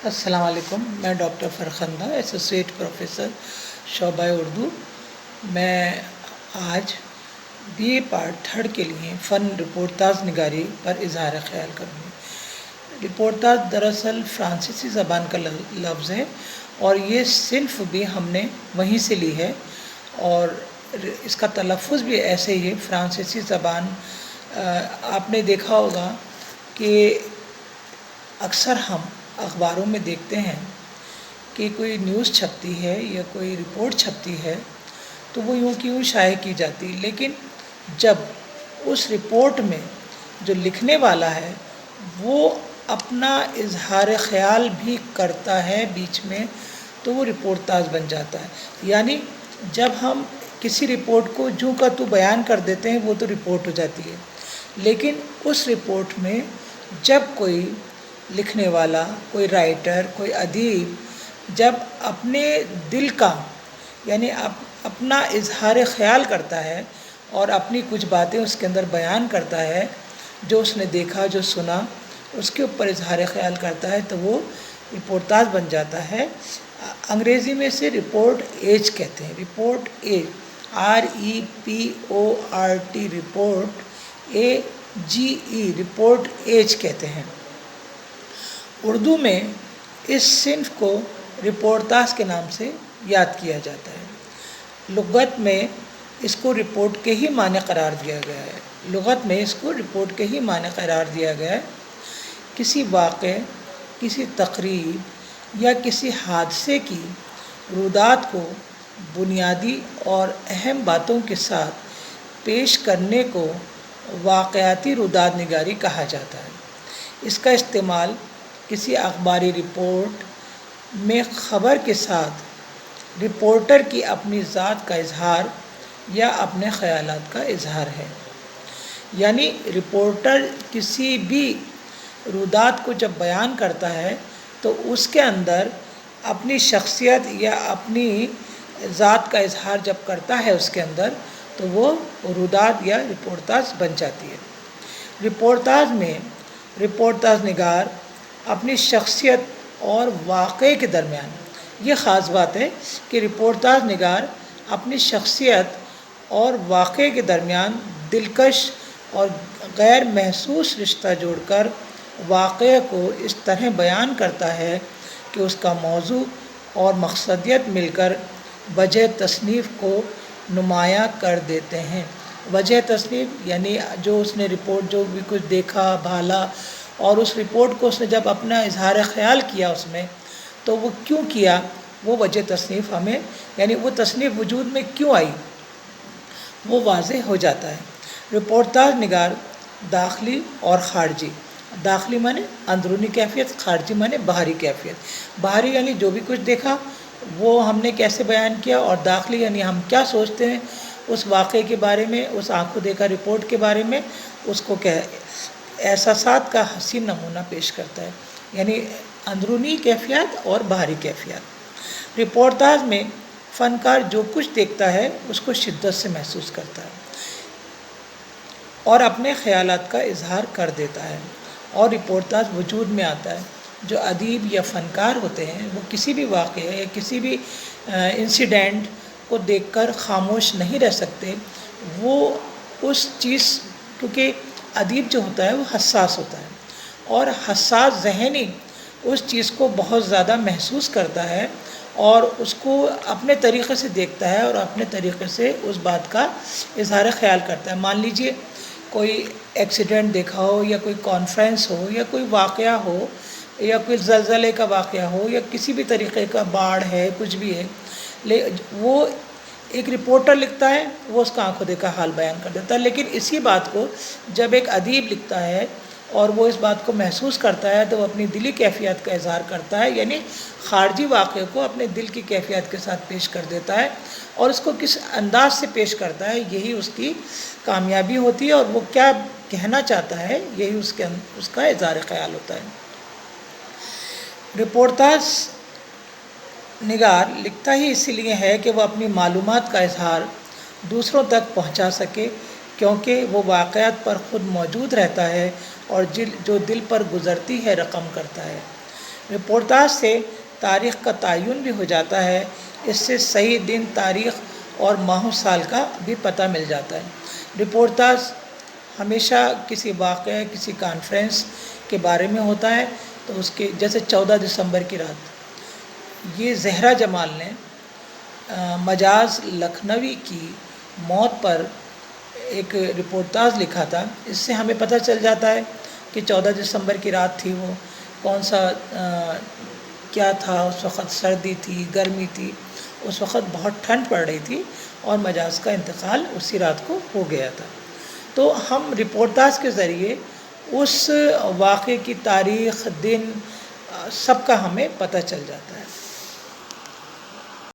अस्सलाम वालेकुम। मैं डॉक्टर फरखंदा, एसोसिएट प्रोफेसर शोबा उर्दू। मैं आज बीए पार्ट थर्ड के लिए फ़न रिपोर्टाज निगारी पर इजहार ख्याल करूँगी। रिपोर्टाज दरअसल फ़्रांसीसी ज़बान का लफ्ज़ है और ये सिर्फ भी हमने वहीं से ली है और इसका तलफ़ुज़ भी ऐसे ही है, फ़्रांसीसी ज़बान। आपने देखा होगा कि अक्सर हम अखबारों में देखते हैं कि कोई न्यूज़ छपती है या कोई रिपोर्ट छपती है तो वो यूँ की यूँ शाये की जाती, लेकिन जब उस रिपोर्ट में जो लिखने वाला है वो अपना इजहार ख़याल भी करता है बीच में, तो वो रिपोर्टाज बन जाता है। यानी जब हम किसी रिपोर्ट को जूँ का तू बयान कर देते हैं वो तो रिपोर्ट हो जाती है, लेकिन उस रिपोर्ट में जब कोई लिखने वाला, कोई राइटर, कोई अदीब जब अपने दिल का यानी अपना इजहार ख़याल करता है और अपनी कुछ बातें उसके अंदर बयान करता है, जो उसने देखा, जो सुना, उसके ऊपर इजहार ख़याल करता है, तो वो रिपोर्टाज बन जाता है। अंग्रेज़ी में से रिपोर्ट एज कहते हैं। Report age, REPORT, report AGE, report age कहते हैं। उर्दू में इस सिन्फ को रिपोर्टाज के नाम से याद किया जाता है। लुग़त में इसको रिपोर्ट के ही माने करार दिया गया है। लुग़त में इसको रिपोर्ट के ही माने करार दिया गया है। किसी वाक़े, किसी तकरीब या किसी हादसे की रुदात को बुनियादी और अहम बातों के साथ पेश करने को वाक़याती रुदात निगारी कहा जाता है। इसका इस्तेमाल किसी अखबारी रिपोर्ट में ख़बर के साथ रिपोर्टर की अपनी ज़ात का इजहार या अपने ख़यालात का इजहार है। यानी रिपोर्टर किसी भी रुदात को जब बयान करता है तो उसके अंदर अपनी शख्सियत या अपनी ज़ात का इजहार जब करता है उसके अंदर, तो वो रुदात या रिपोर्टाज बन जाती है। रिपोर्टाज में रिपोर्टाज निगार अपनी शख्सियत और वाक़े के दरमियान, ये ख़ास बात है कि रिपोर्टाज निगार अपनी शख्सियत और वाक़े के दरमियान दिलकश और गैर महसूस रिश्ता जोड़कर वाक़े को इस तरह बयान करता है कि उसका मौजू और मकसदियत मिलकर वजह तसनीफ़ को नुमायाँ कर देते हैं। वजह तसनीफ़ यानी जो उसने रिपोर्ट जो भी कुछ देखा भाला और उस रिपोर्ट को उसने जब अपना इजहार ख़याल किया उसमें, तो वो क्यों किया, वो वजह तसनीफ़ हमें यानी वो तसनीफ़ वजूद में क्यों आई वो वाज़ेह हो जाता है। रिपोर्टाज निगार दाखिली और ख़ारजी, दाखिली माने अंदरूनी कैफियत, ख़ारजी माने बाहरी कैफियत। बाहरी यानी जो भी कुछ देखा वो हमने कैसे बयान किया, और दाखिली यानी हम क्या सोचते हैं उस वाक़े के बारे में, उस आँखों देखा रिपोर्ट के बारे में, उसको क्या एहसासात का हसीन नमूना पेश करता है। यानी अंदरूनी कैफियत और बाहरी कैफियत। रिपोर्टाज में फ़नकार जो कुछ देखता है उसको शिद्दत से महसूस करता है और अपने ख़यालात का इजहार कर देता है, और रिपोर्टाज वजूद में आता है। जो अदीब या फ़नकार होते हैं वो किसी भी वाक़े या किसी भी इंसिडेंट को देखकर ख़ामोश नहीं रह सकते। वो उस चीज़, क्योंकि अदीब जो होता है वो हसास होता है और हसास ज़हनी उस चीज़ को बहुत ज़्यादा महसूस करता है और उसको अपने तरीक़े से देखता है और अपने तरीक़े से उस बात का इजहार ख़याल करता है। मान लीजिए कोई एक्सीडेंट देखा हो या कोई कॉन्फ्रेंस हो या कोई वाक़या हो या कोई ज़लज़ले का वाक़या हो या किसी भी तरीक़े का बाढ़ है, कुछ भी है, वो एक रिपोर्टर लिखता है वो उसका आंखों देखा हाल बयान कर देता है। लेकिन इसी बात को जब एक अदीब लिखता है और वो इस बात को महसूस करता है तो वो अपनी दिली कैफियत का इजहार करता है, यानी ख़ारजी वाक़े को अपने दिल की कैफियत के साथ पेश कर देता है और उसको किस अंदाज से पेश करता है, यही उसकी कामयाबी होती है और वो क्या कहना चाहता है यही उसका इजहार ख़याल होता है। रिपोर्टाज निगार लिखता ही इसीलिए है कि वह अपनी मालूमात का इजहार दूसरों तक पहुंचा सके, क्योंकि वो वाक़यात पर ख़ुद मौजूद रहता है और जो दिल पर गुज़रती है रकम करता है। رپورتاج سے تاریخ کا تعین بھی ہو جاتا ہے، اس سے صحیح دن، تاریخ اور ماہ و سال کا بھی پتہ مل جاتا ہے۔ رپورتاج ہمیشہ کسی واقعہ، کسی کانفرنس کے بارے میں ہوتا ہے، تو اس کے جیسے 14 دسمبر کی رات یہ زہرا جمال نے مجاز لکھنوی کی موت پر ایک رپورتاج لکھا تھا۔ اس سے ہمیں پتہ چل جاتا ہے کہ 14 دسمبر کی رات تھی، وہ کون سا کیا تھا، اس وقت سردی تھی، گرمی تھی، اس وقت بہت ٹھنڈ پڑ رہی تھی اور مجاز کا انتقال اسی رات کو ہو گیا تھا۔ تو ہم رپورتاج کے ذریعے اس واقعے کی تاریخ، دن، سب کا ہمیں پتہ چل جاتا ہے۔